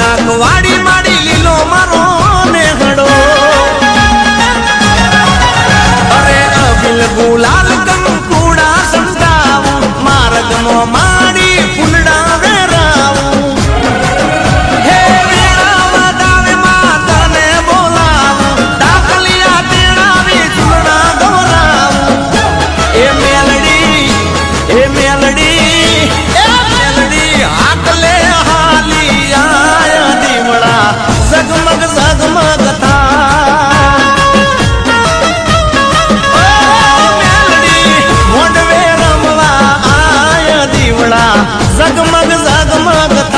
શાકવાડી માડી લીલો મારો નેહડો અરે અબિલ ગુલાલ કંકુડા સંતાવું માર્ગમો માડી ફૂલડા વેરાવું હે વેરાવા દાવે માતાને બોલાવું ડાકલિયા તેડાવી ચૂરણા દોરાવું એ મેલડી આટલે હાલી આયા દીવડા ઝગમગ ઝગમગ મેલડી મોઢવે રમવા આયા દીવડા ઝગમગ ઝગમગ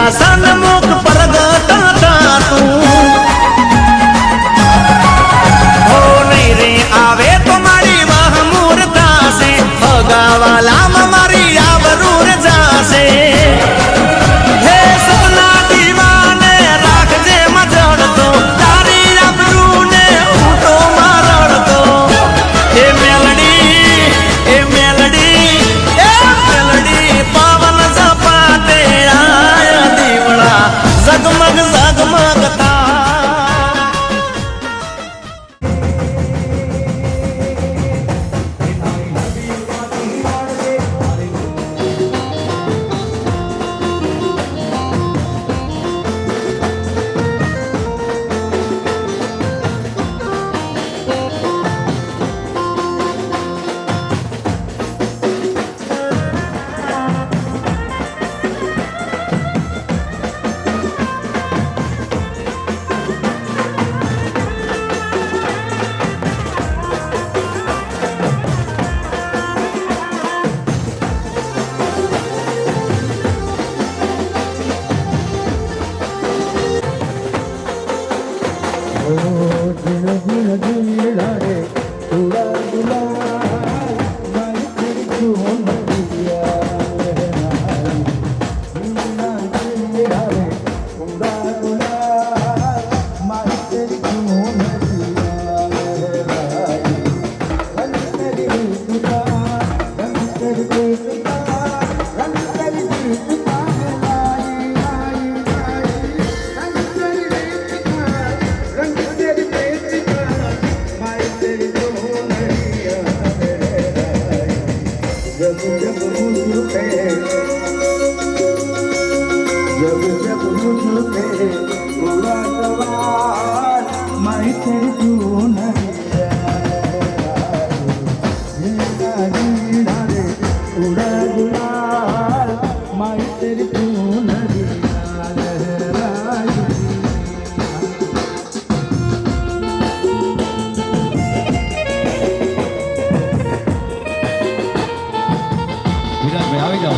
સન્મુખ પ્રગટ તું હો નહીં રે આવે તો મારી વાહમૂર થાશે ભગાવાલામાં મારી આબરૂર જાશે હે સપના દીવાને રાખજે મજડતો તારી આબરૂને ઊંટો મારડતો એ મેલડી પાવન સપાટે ઝગમગ ઝગમગ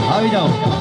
આવી જાઓ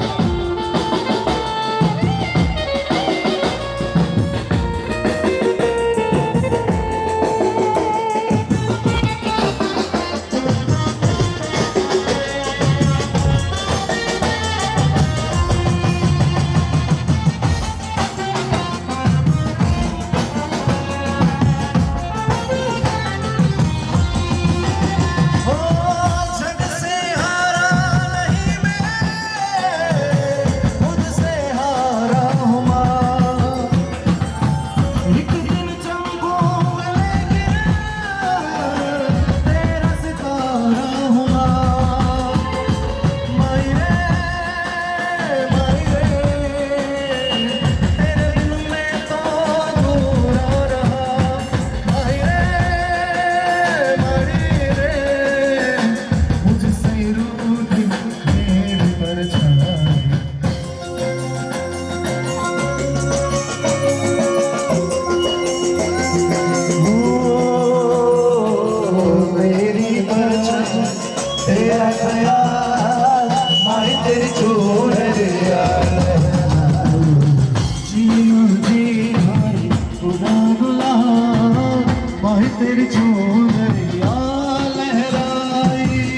ઘેર ચૂનરિયા લહેરાઈ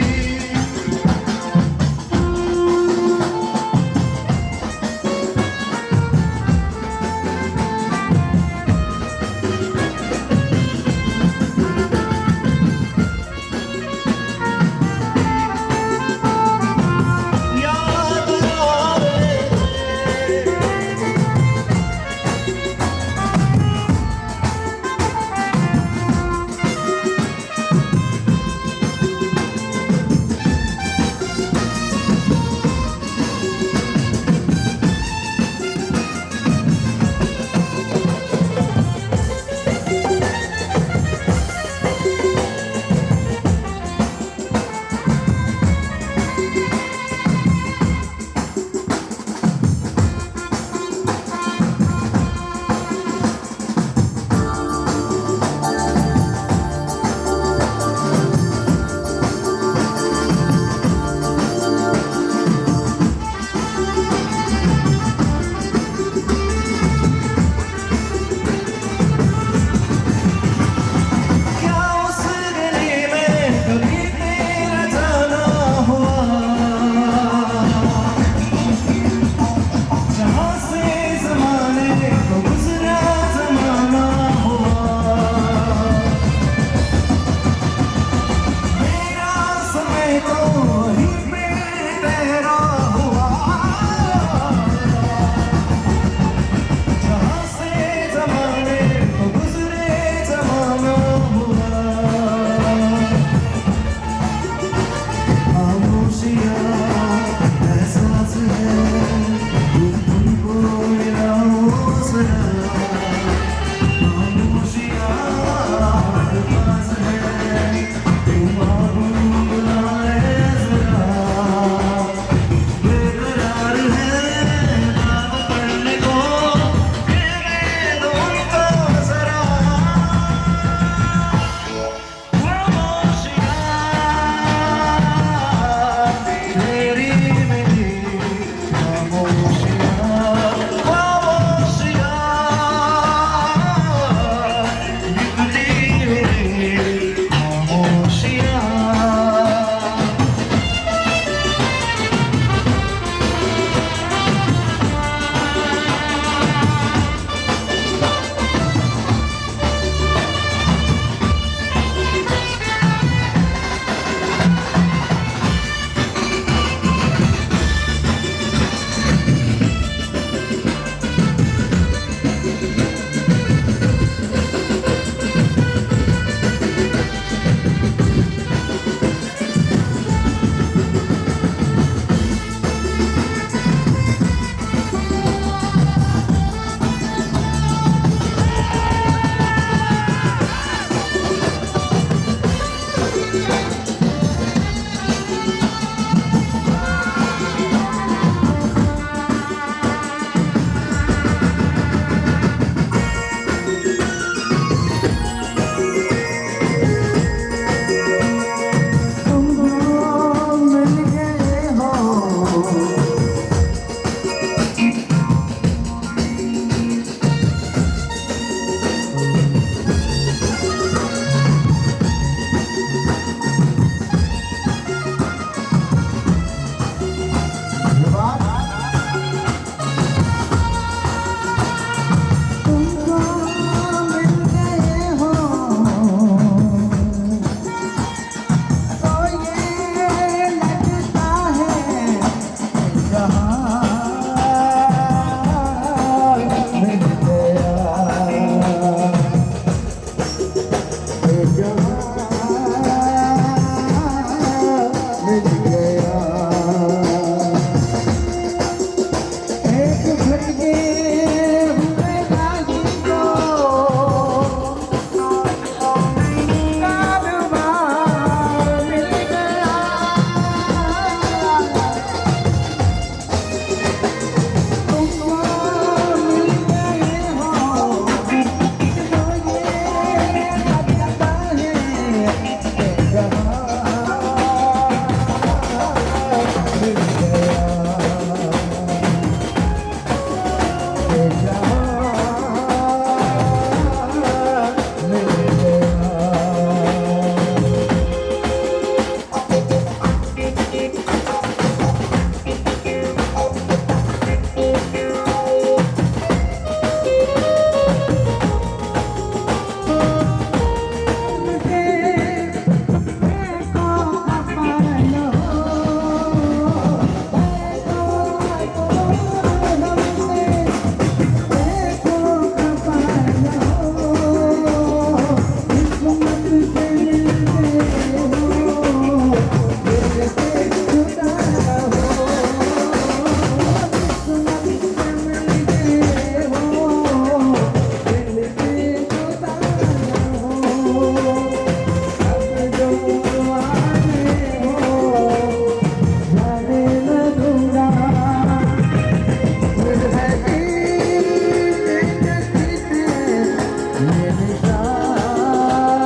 ये निशान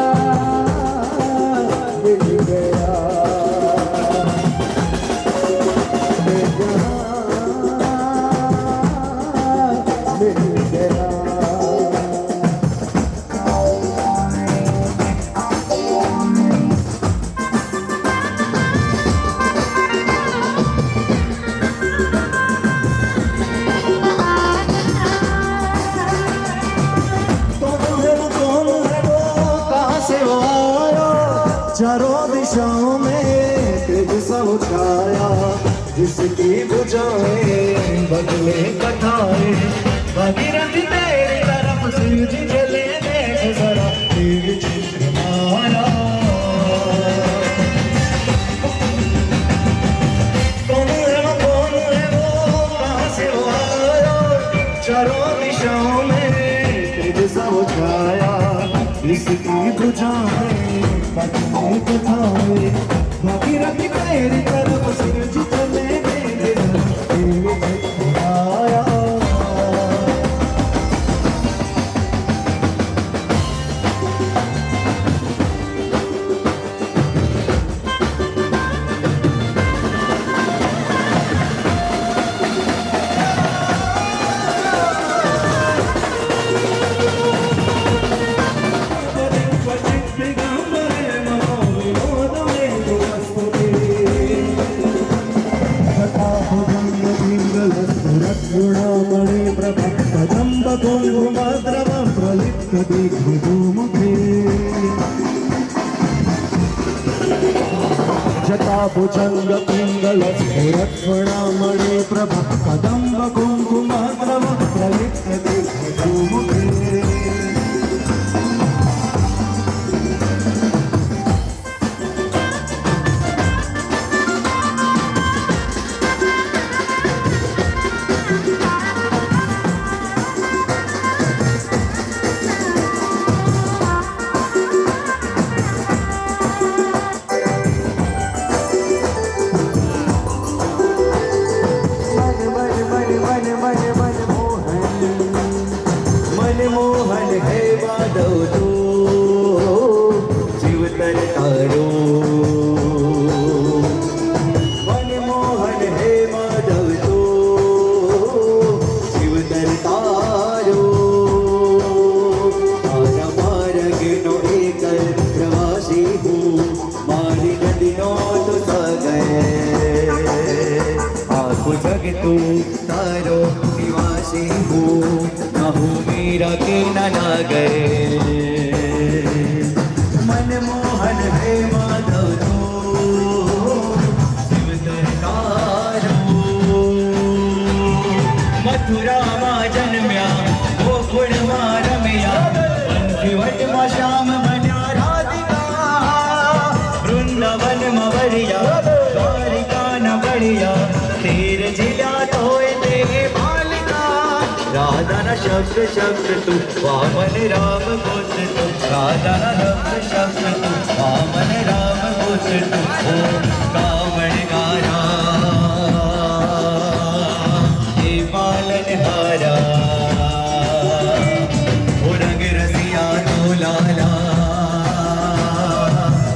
मिल गया ये जहां मिल गया चारों दिशाओं में तेज सा उठाया जिसकी बुझाएं बदले कथाएं भागीरथी तेरी तरफ सूरज जले देख जरा तेज चित्रमाया कौन है वो कहाँ से वो आया चारों दिशाओं में तेज सा उठाया जिसकी बुझाएं बदले कथाएं भागीरथी तेरी तरफ सूरज जले देख जरा तेज चित्रमाया जटाभुजंग पिंगल स्फुरत्फणामणि प्रभा कदंब कुंकुमाद्रव प्रलिप्त दिग्भूमुखे मनमोहन है माधव तो जीवतर तारो मनमोहन है माधव तो जीवतर तारो मारा मार्गनो एक प्रवासी हूँ मारी नदियों तो सागर आपको जग तू तारो निवासी हूँ मेरा के नागर मनमोहन है माधव तो शिवतर तारो मथुरा मा जन्म्या गोकुळ मा रम्या पंचवट मा श्याम बन्या राधिका वृंदावन मा वरिया द्वारिका न बढ़िया तेर जिला तोय ते राधा न शब्द शब्द तू वामन राम गोत्र तू राधा न शब्द शब्द तू वामन राम गोत्र तू ओ कामण गारा हे पालन हारा ओ रंग रसिया तो लाला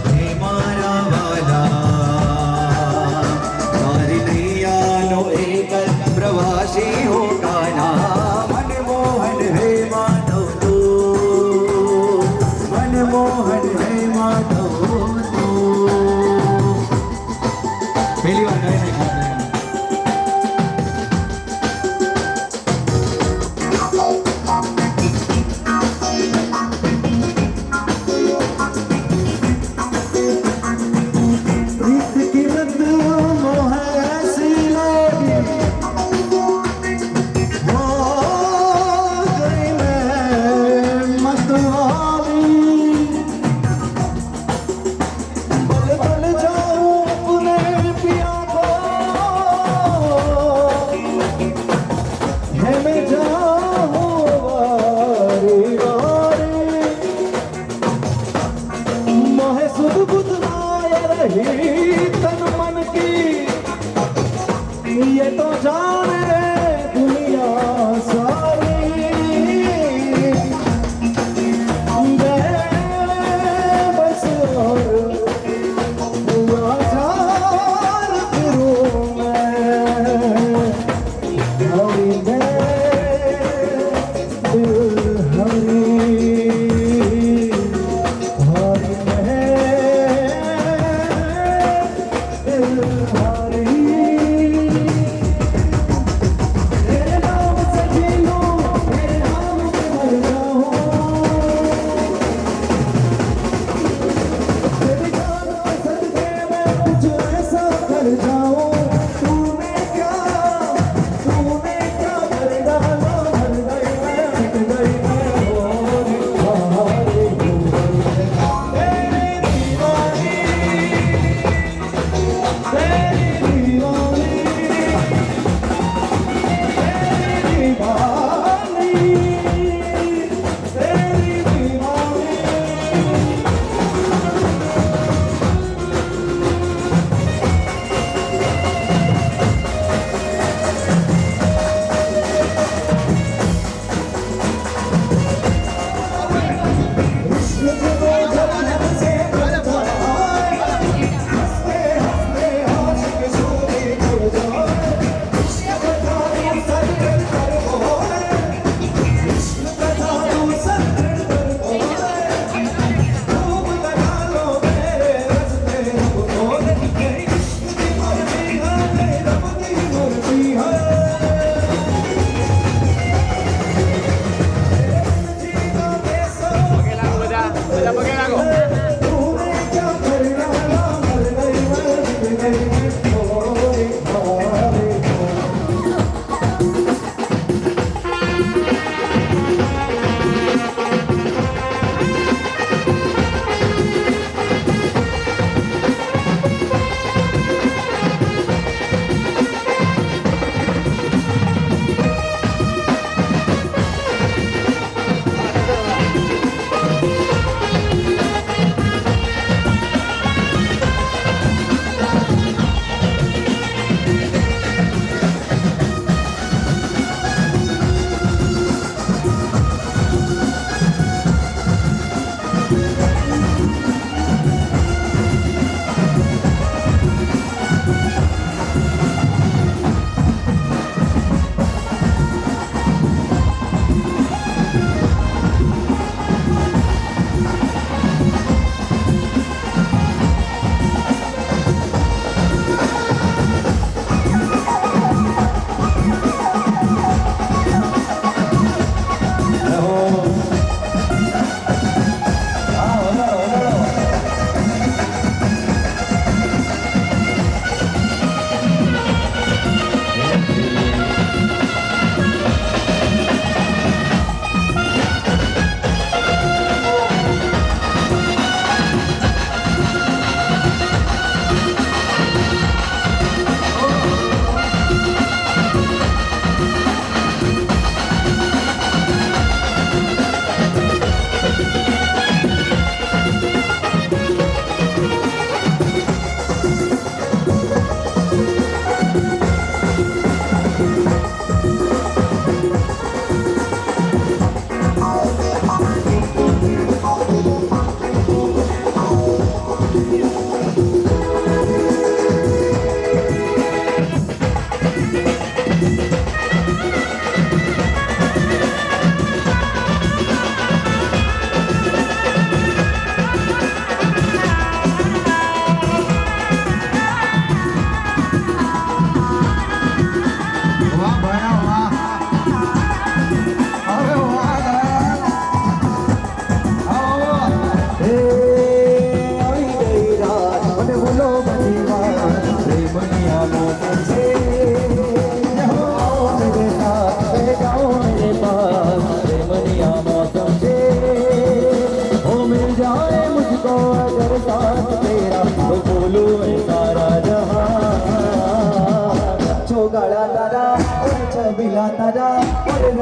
हे मारा वाला मारी नैया नो एकल प्रवासी हो काना मनमोहन है माधव तो मनमोहन है माधव तो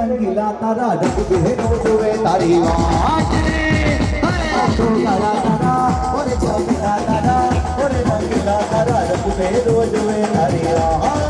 રંગીલા તારા રંગ બહેનો જોવે તારી વાટ રે આંખો કાળા તારા ઓરે ચમકીલા તારા ઓરે રંગીલા તારા રંગ બહેનો જોવે તારી વાટ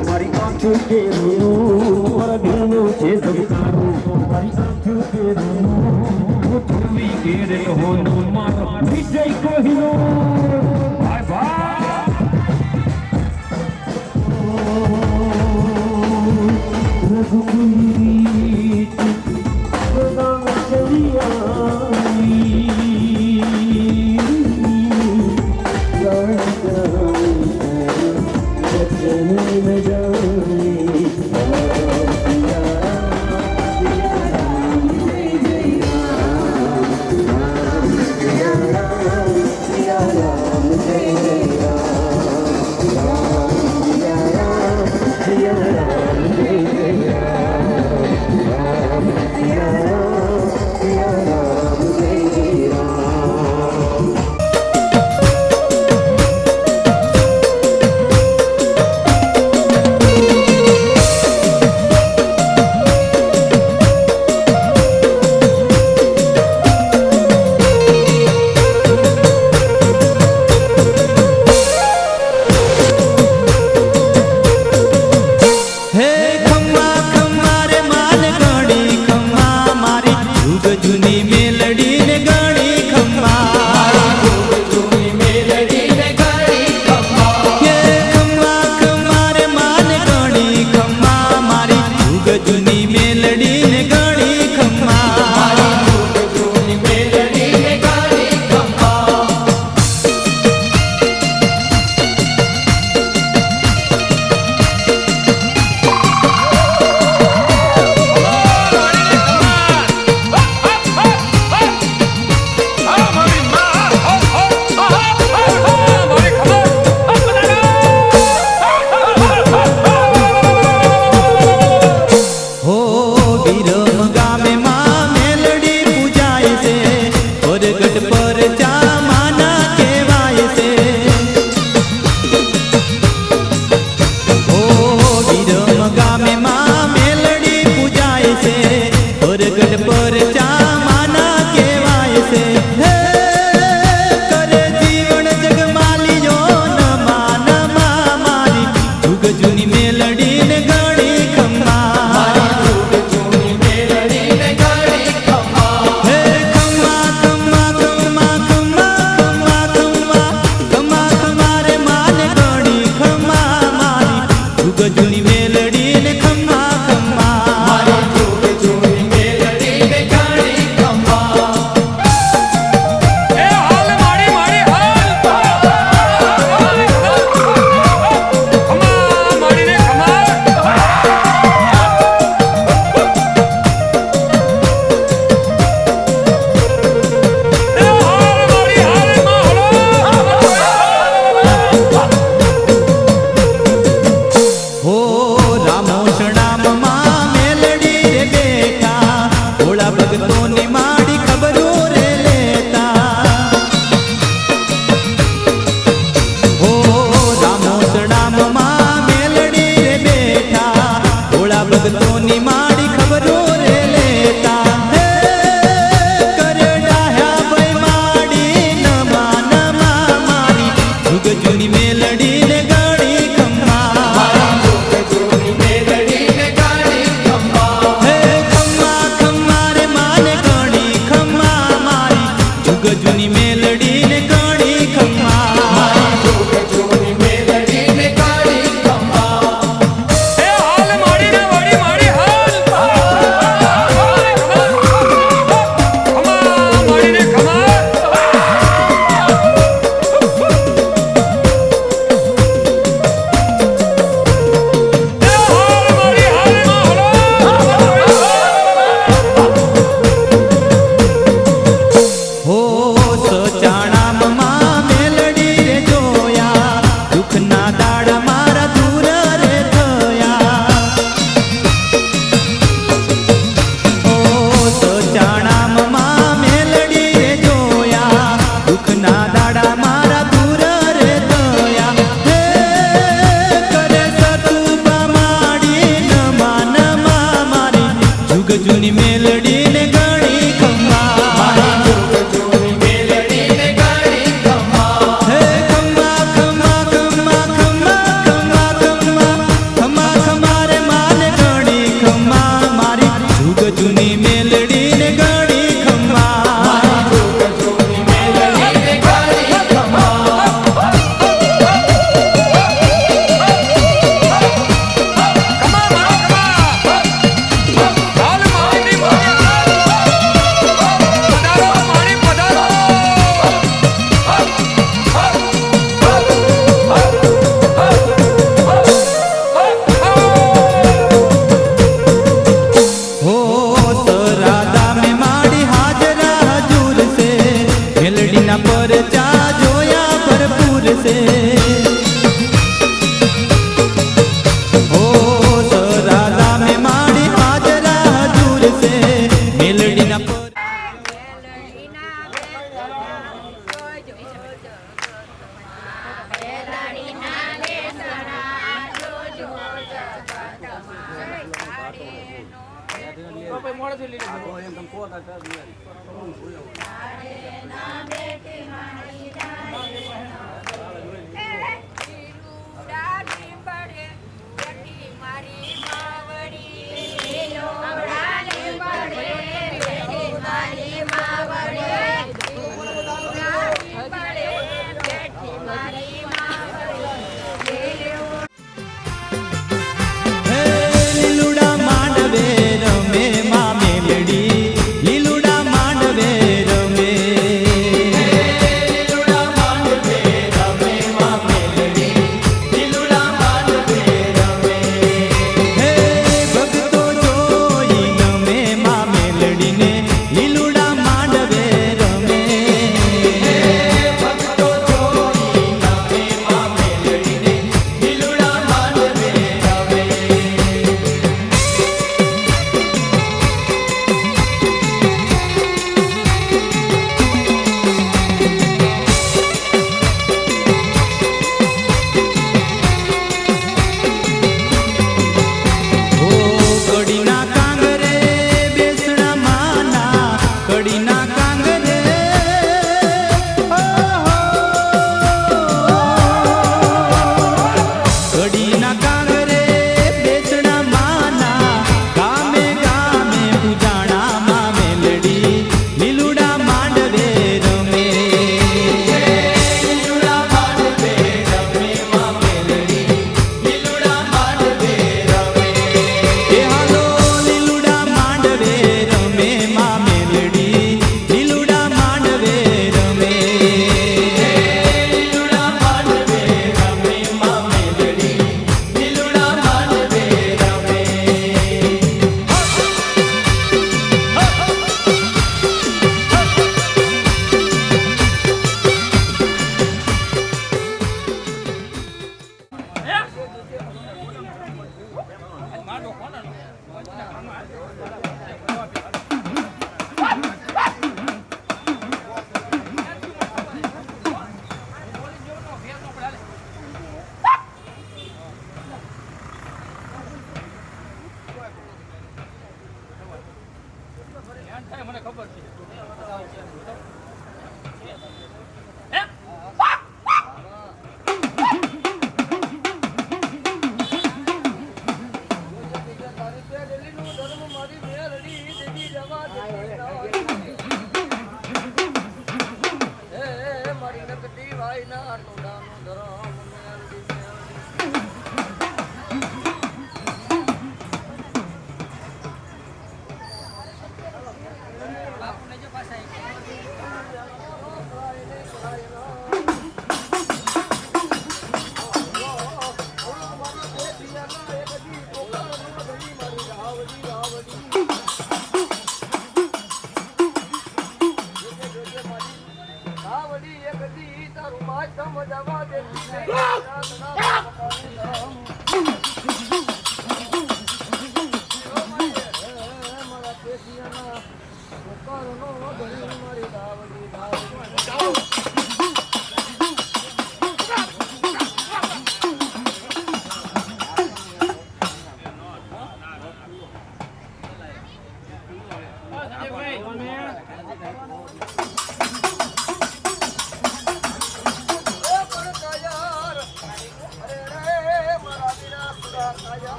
મારી આંખો કેરું મારા દિલનો છે ધબકારો મારી આંખો કેરું હું થોડી કેરે હોનું મારો વિજય કોહિનો ભાઈ ભાઈ રઘુકુંડી ગોદામ લીલુડા માંડવે રમે માં મેલડી લીલુડા માંડવે રમે લીલુડા માંડવે રમે માં મેલડી લીલુડા માંડવે રમે હે ભક્તો જોઈ નમે માં મેલડીને લીલુડા માંડવે રમે ભક્તો જોઈ નમે માં મેલડીને લીલુડા માંડવે રમે ઓ કડીના કાંગરે બેસણા માના કડીના કાંગરે કડીના કાંગરે બેસણા માના ગામે ગામે પૂજાણા માં મેલડી લીલુડા માંડવે રમે લીલુડા માંડવે રમે માં મેલડી લીલુડા માંડવે રમે એ હાલો લીલુડા માંડવે રમે માં મેલડી લીલુડા માંડવે રમે લીલુડા માંડવે રમે માં મેલડી લીલુડા માંડવે રમે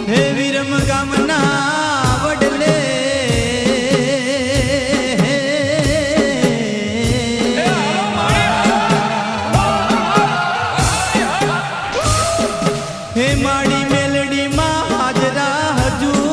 હે વિરમ ગામના વડલે હે માડી મેલડીમાં હાજરા હજુ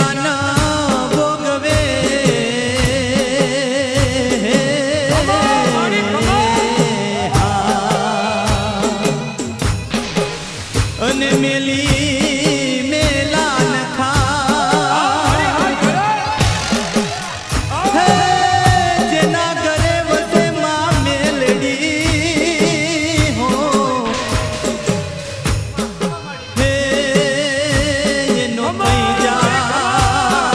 મેલાન ભોગવે અને મેલી મેલાન હે જેના ઘરે વસે માં મેલડી હો હે એનો કઈ જા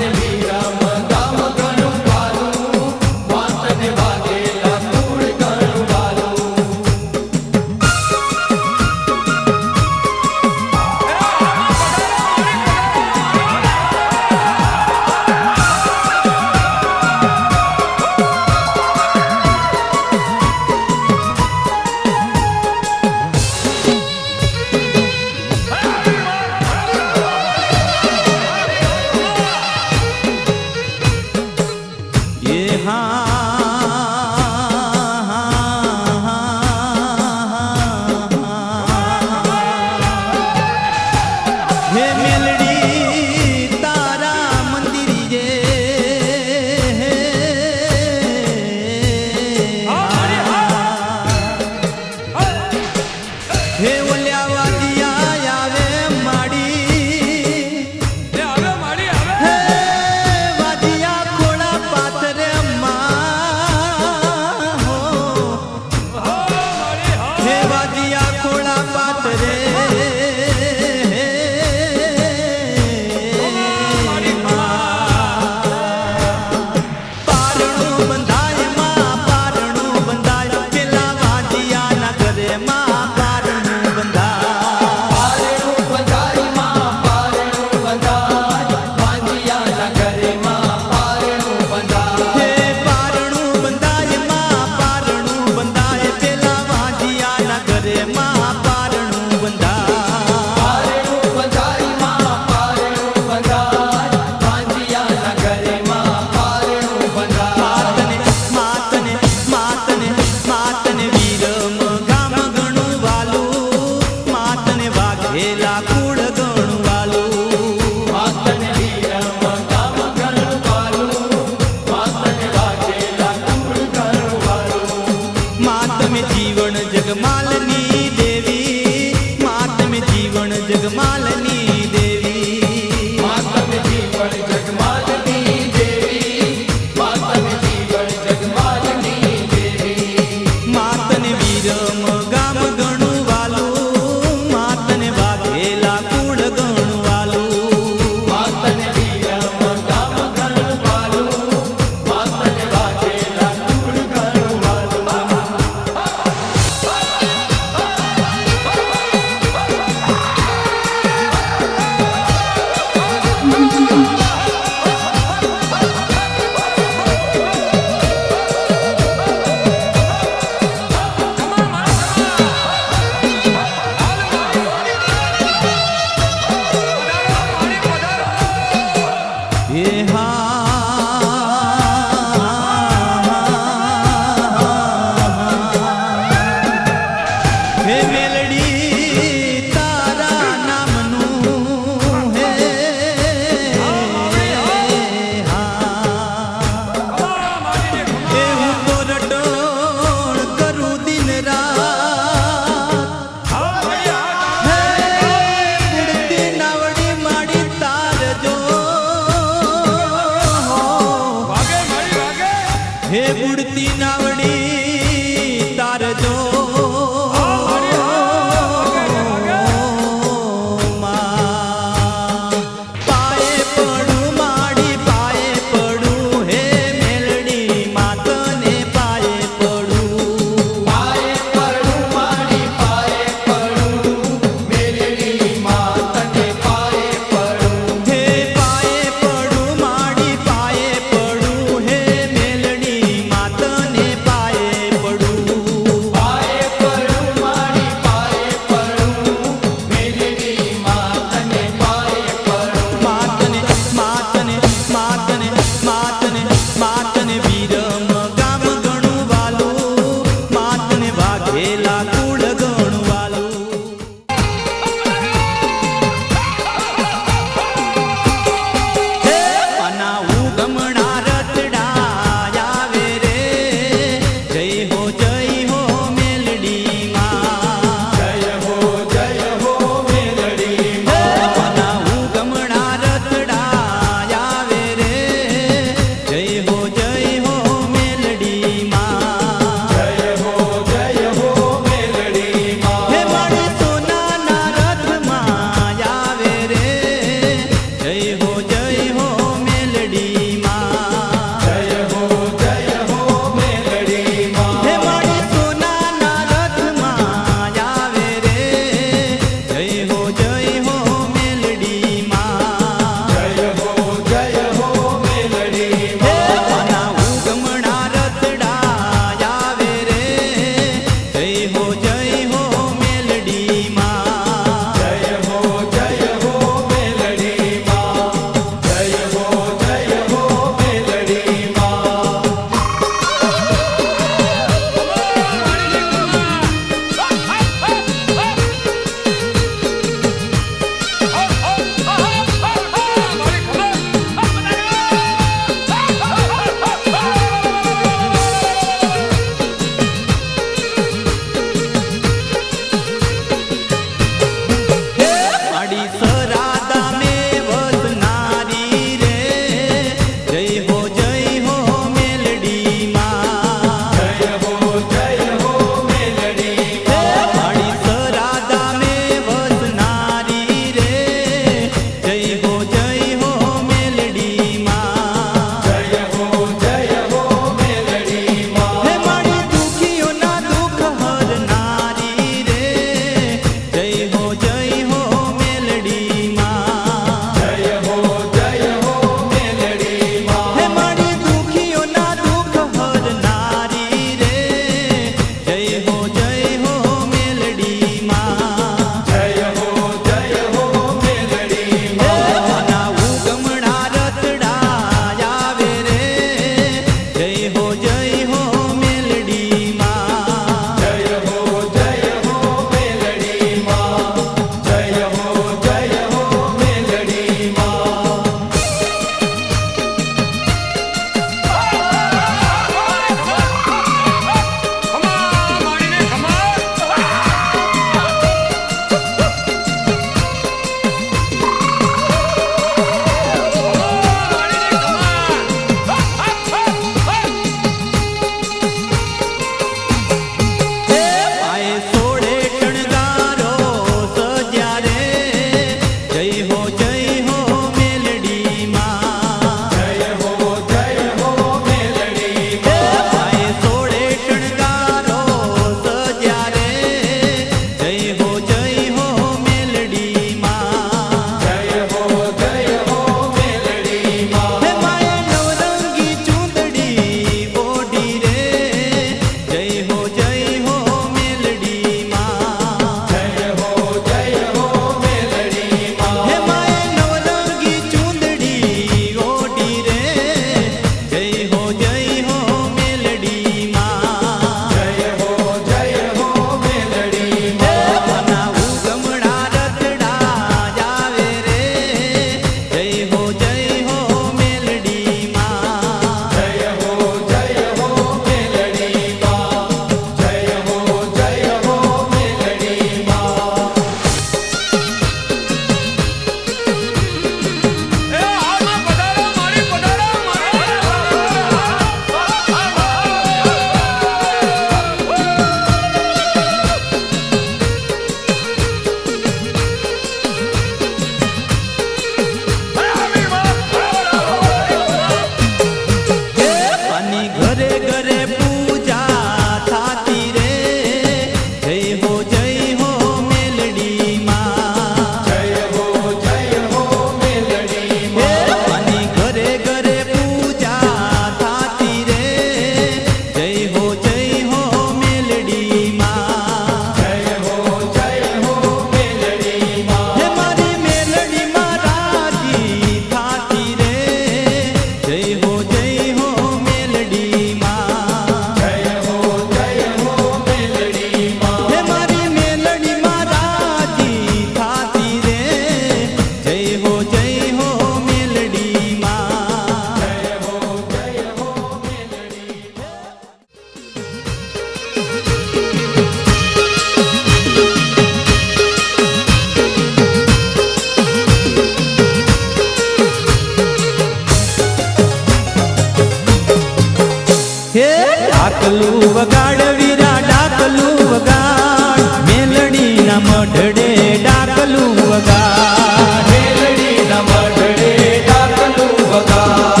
ડાકલું વગાડ મેલડીના મઢડે ડાકલું વગાડ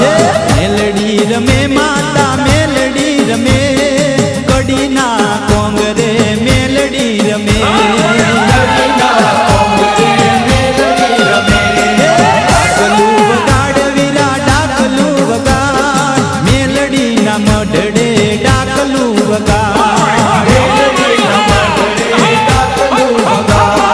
મેલડી રમે માતા મેલડી રમે કડીના કોંગરે મેલડી રમે કડીના કોંગરે મેલડી રમે ડાકલું વગાડ વીરા ડાકલું વગાડ મેલડીના મઢડે ડાકલું વગાડ મેલડીના મઢડે ડાકલું વગાડ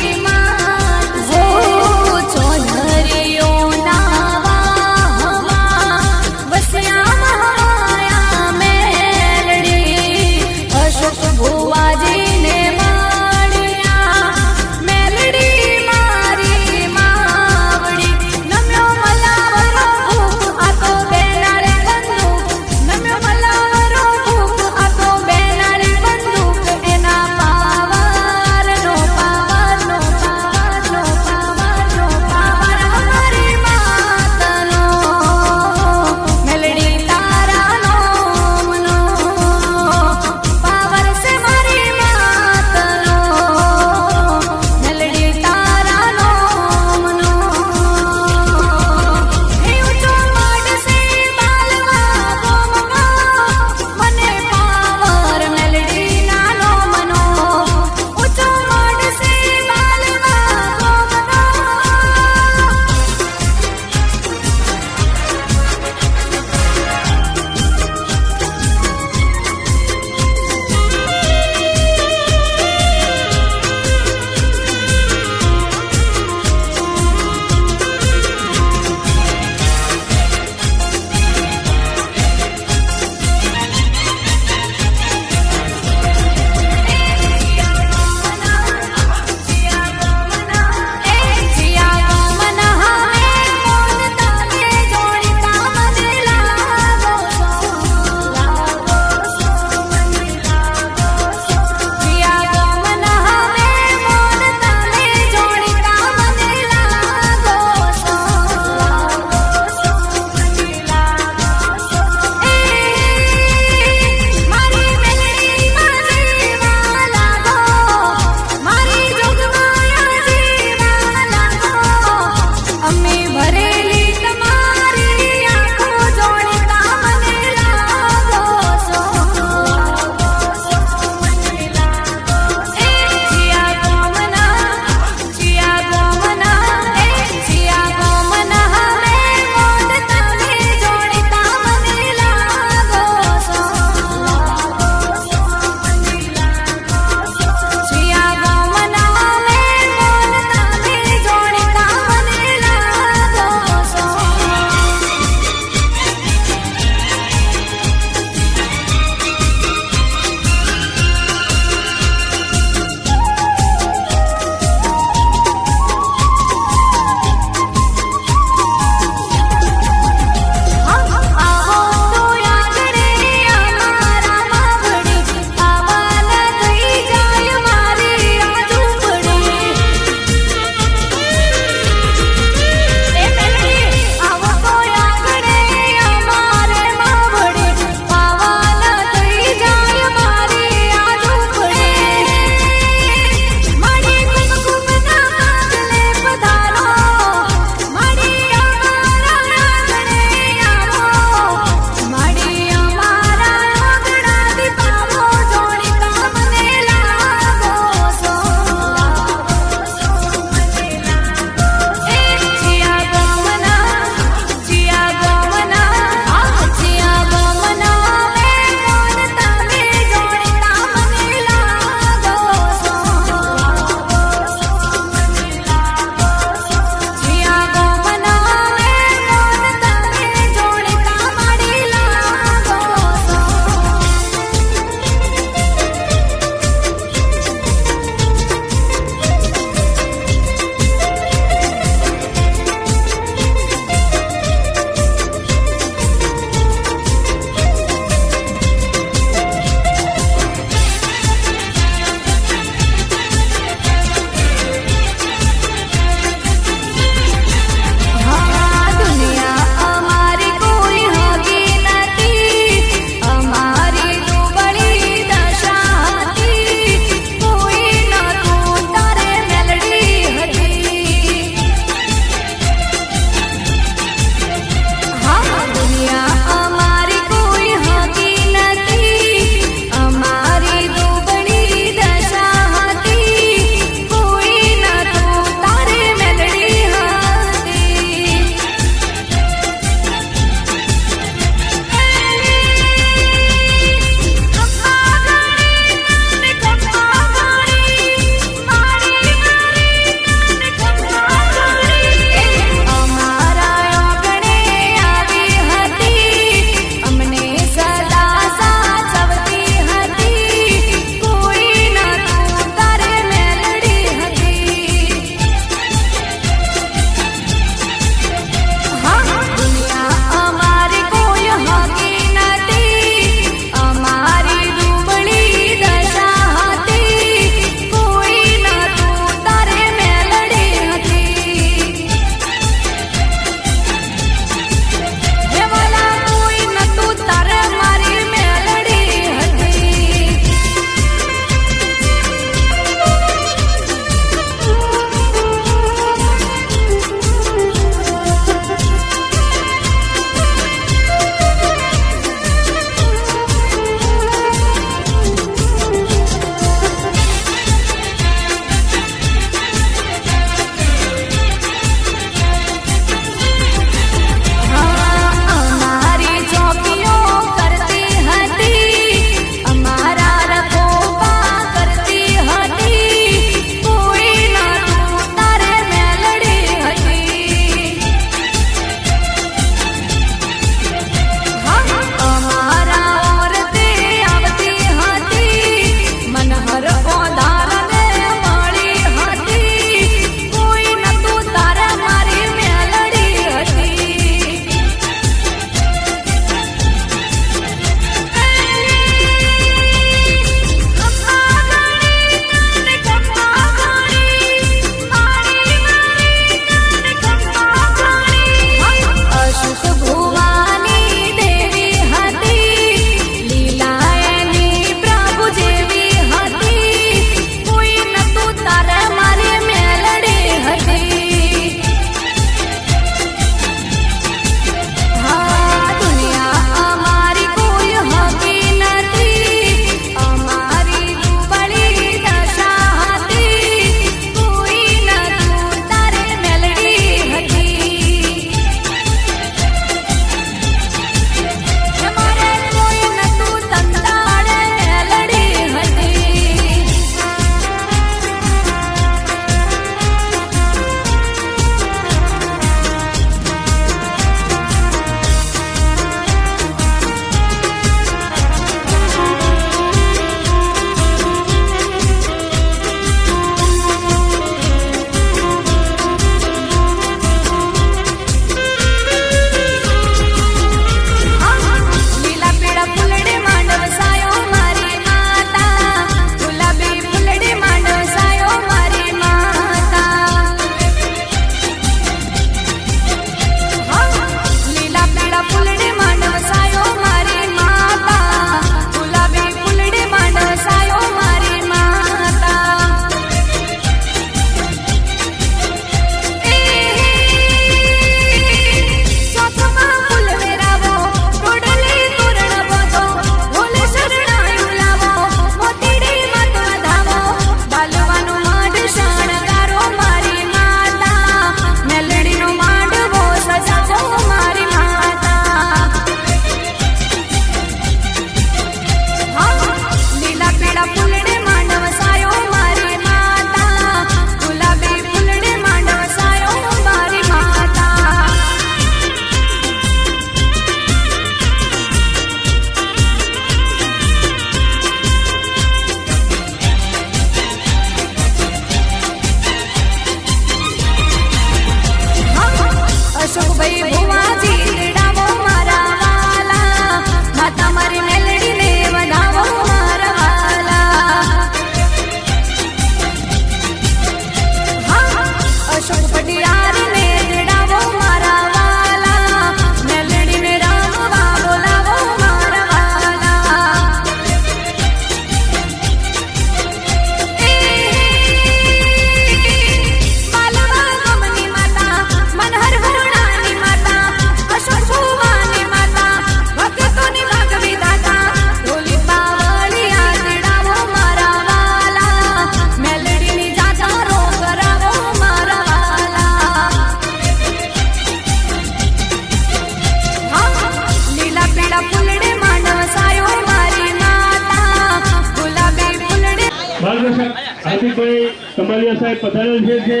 હાર્દિકભાઈ કમાલિયા સાહેબ પધારેલ છે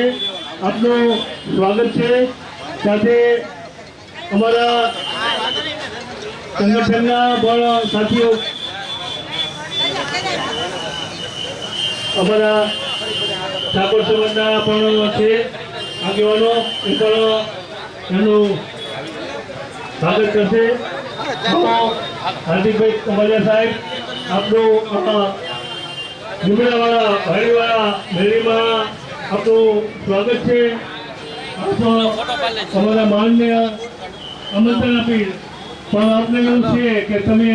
આપનું સ્વાગત છે. સાથે અમારા સંગઠનના પણ સાથીઓ અમારા ઠાકોર સમાજના પણ છે આગેવાનો એ પણ એનું સ્વાગત કરશે. હાર્દિકભાઈ કમાલિયા સાહેબ આપનું લીમડાવાળા ભાડીવાળા મેળીમાં આપનું સ્વાગત છે. અમારા માનને આમંત્રણ આપી પણ આપને એવું છે કે તમે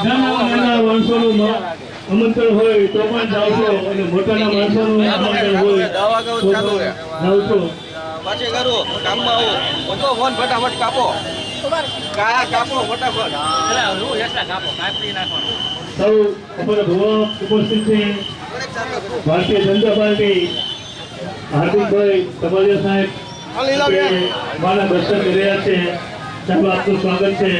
નાના માણસોનું આમંત્રણ હોય તો પણ જાઓ છો અને મોટાના માણસોનું આમંત્રણ હોય તો જાઓ છો. પાછી કરું કામમાં આવું બધો ફોન ફટાફટ કાપો કાપો ફટાફટ સૌ અમારા ભુવા ઉપસ્થિત છે. ભારતીય જનતા પાર્ટી હાર્દિકભાઈ કમાલિયા સાહેબ મારા દર્શન કરી રહ્યા છે. સાહેબ આપનું સ્વાગત છે.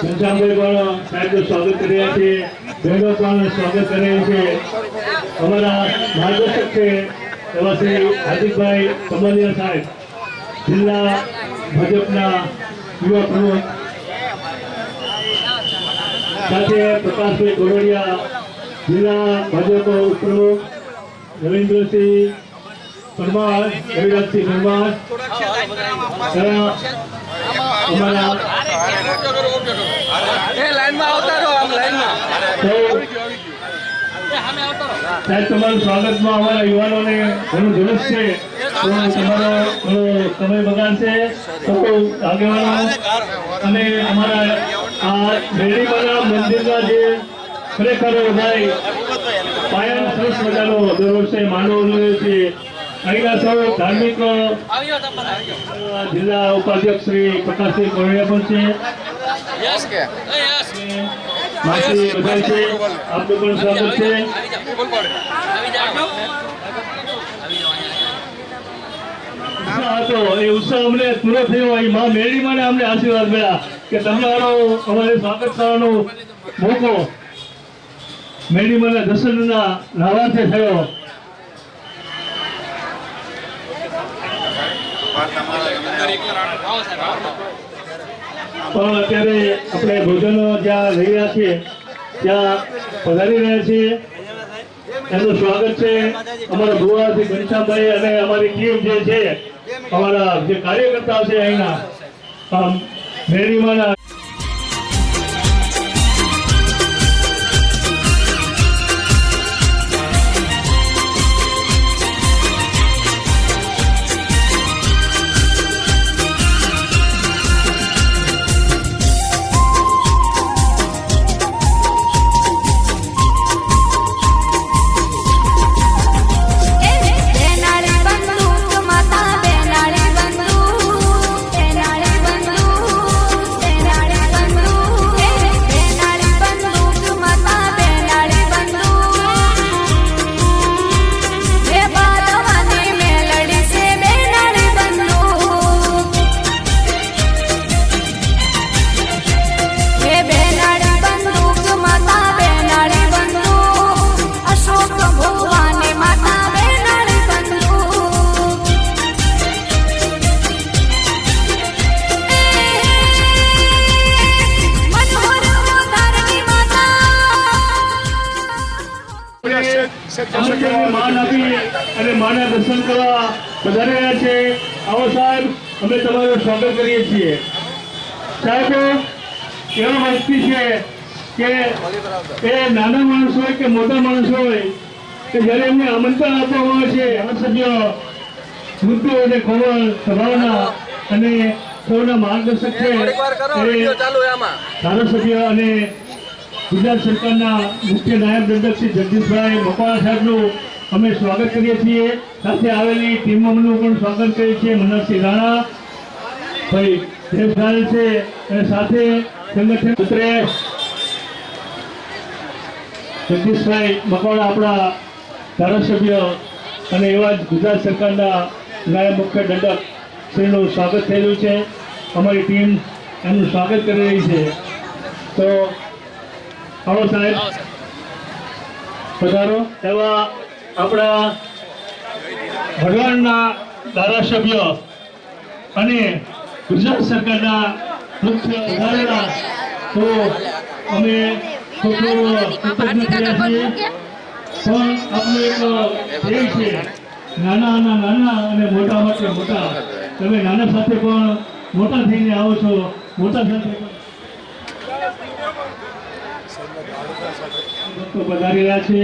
ઘનશ્યામભાઈ પણ સાહેબનું સ્વાગત કરી રહ્યા છે. બહેનો પણ સ્વાગત કરી રહી છે. અમારા માર્ગદર્શક છે એવા શ્રી હાર્દિકભાઈ કમાલિયા સાહેબ જિલ્લા ભાજપના યુવા પ્રમુખ, સાથે પ્રકાશભાઈ ગોરડિયા જિલ્લા ભાજપ ઉપપ્રમુખ, રવિન્દ્રસિંહ પરમાર, રવિરાજસિંહ પરમાર, અમારા લાઈનમાં આવતા રહો આમ લાઈનમાં સાહેબ તમારું સ્વાગતમાં અમારા યુવાનોને ઘણું જરૂર છે તો તમારો સમય બગાડશે તો આગેવાનો અને અમારા આ મેળીમાના મંદિરના જે ખરેખર ભાઈ પાયાનો સરસ મજાનો દર વર્ષે માંડવો રહ્યો છે. અહીંના સૌ ધાર્મિક જિલ્લા ઉપાધ્યક્ષ શ્રી પ્રકાશસિંહ કોરડિયા પણ છે. માસી બધા છે. આપનું પણ સ્વાગત છે. એ ઉત્સાહ અમને પૂરો થયો. અહીં મા મેળીમાં અમને આશીર્વાદ મળ્યા કે તમારો અમારે સ્વાગત કરવાનો મોકો મેળીમાં દર્શનના લાભાર્થે થયો. પણ અત્યારે આપણે ભોજનો જ્યાં લઈ રહ્યા છીએ ત્યાં પધારી રહ્યા છીએ. એનું સ્વાગત છે અમારા ભુવાથી ઘનશ્યામભાઈ અને અમારી ટીમ જે છે અમારા જે કાર્યકર્તા છે અહીંના મેળીમાંના માન આપી અને માના દર્શન કરવા વધારે રહ્યા છે. આવો સાહેબ, અમે તમારું સ્વાગત કરીએ છીએ. સાહેબ એવા વ્યક્તિ છે કે એ નાના માણસ હોય કે મોટા માણસ હોય કે જ્યારે એમને આમંત્રણ આપવામાં આવે છે ધારાસભ્ય મુદ્દો અને ખબર સભાના અને સૌના માર્ગદર્શક છે ધારાસભ્ય અને ગુજરાત સરકારના મુખ્ય નાયબ દંડક શ્રી જગદીશભાઈ મકવાણા સાહેબનું અમે સ્વાગત કરીએ છીએ. સાથે આવેલી ટીમોનું પણ સ્વાગત કરીએ છીએ. મનોજસિંહ રાણા ભાઈ દેવધાલ છે અને સાથે સંગઠન ઉતરે જગદીશભાઈ મકવાણા આપણા ધારાસભ્ય અને એવા જ ગુજરાત સરકારના નાયબ મુખ્ય દંડક શ્રીનું સ્વાગત થયેલું છે. અમારી ટીમ એમનું સ્વાગત કરી રહી છે. તો આવો સાહેબ પધારો. એવા આપણા ભગવાનના ધારાસભ્ય અને ગુજરાત સરકારના મુખ્ય વધારેલા તો અમે ખૂબ કૃતજ્ઞ થયા છીએ. પણ આપણું એક ધ્યેય છે નાના અને મોટા માટે મોટા. તમે નાના સાથે પણ મોટા થઈને આવો છો, મોટા સાથે ભક્તો પધારી રહ્યા છે.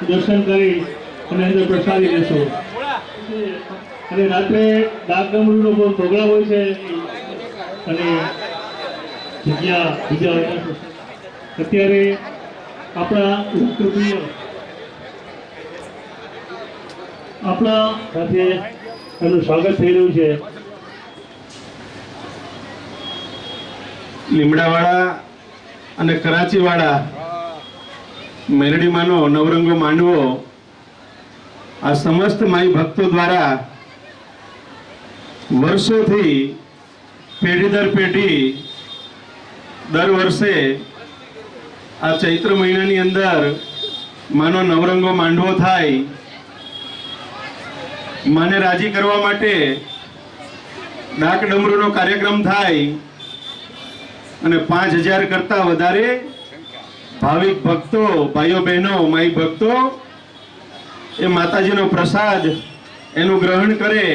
દર્શન કરી અને અંદર પ્રસાદી લેશો. અને રાત્રે ડાક ડમરૂનો પ્રોગ્રામ હોય છે અને જગ્યા બીજા હોય છે. અત્યારે આપણા લોકપ્રિય આપણા સાથે એનું સ્વાગત થઈ રહ્યું છે. લીમડાવાળા અને કરાચીવાળા મેલડીમાંનો નવરંગો માંડવો આ સમસ્ત માઈ ભક્તો દ્વારા વર્ષોથી પેઢી દર પેઢી દર વર્ષે આ ચૈત્ર મહિનાની અંદર માનો નવરંગો માંડવો થાય, માને રાજી કરવા માટે ડાક ડમરૂનો કાર્યક્રમ થાય અને 5000 કરતા વધારે ભાવિક ભક્તો, ભાઈઓ બહેનો, માઈ ભક્તો એ માતાજીનો પ્રસાદ એનું ગ્રહણ કરે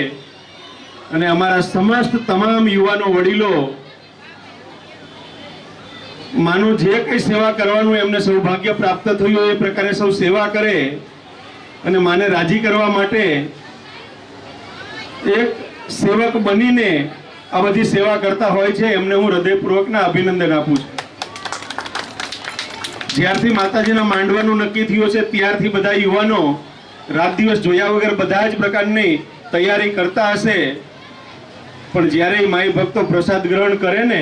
અને અમારા સમસ્ત તમામ યુવાનો વડીલો માનું જે કંઈ સેવા કરવાનું એમને સૌભાગ્ય પ્રાપ્ત થયું એ પ્રકારે સૌ સેવા કરે અને માને રાજી કરવા માટે એક સેવક બનીને આ બધી સેવા કરતા હોય છે. એમને હું હૃદયપૂર્વકના અભિનંદન આપું છું. જ્યારથી માતાજીના માંડવાનું નક્કી થયું છે ત્યારથી બધા યુવાનો રાત દિવસ જોયા વગર બધા જ પ્રકારની તૈયારી કરતા હશે. પણ જ્યારે માઈ ભક્તો પ્રસાદ ગ્રહણ કરે ને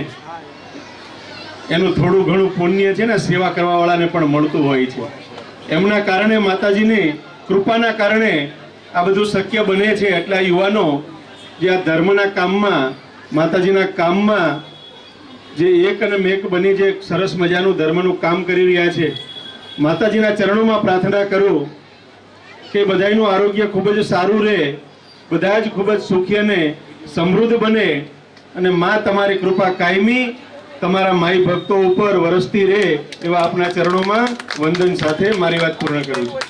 એનું થોડું ઘણું પુણ્ય છે ને સેવા કરવાવાળાને પણ મળતું હોય છે. એમના કારણે માતાજીની કૃપાના કારણે આ બધું શક્ય બને છે. એટલા યુવાનો જે આ ધર્મના કામમાં, માતાજીના કામમાં જે એક અને મેક બની જે સરસ મજાનું ધર્મનું કામ કરી રહ્યા છે, માતાજીના ચરણોમાં પ્રાર્થના કરું કે બધાનું આરોગ્ય ખૂબ જ સારું રહે, બધા જ ખૂબ જ સુખી અને સમૃદ્ધ બને અને માં તમારી કૃપા કાયમી તમારા માઈ ભક્તો ઉપર વરસતી રહે એવા આપના ચરણોમાં વંદન સાથે મારી વાત પૂર્ણ કરું છું.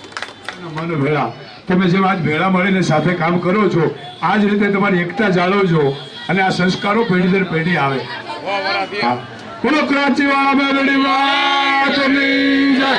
મન ભેળા તમે જેમ આજ ભેળા મળીને સાથે કામ કરો છો, આ જ રીતે તમારી એકતા જાળવજો અને આ સંસ્કારો પેઢી દર પેઢી આવે. બોલો કરાચીવાળા મેલડી માતની જય.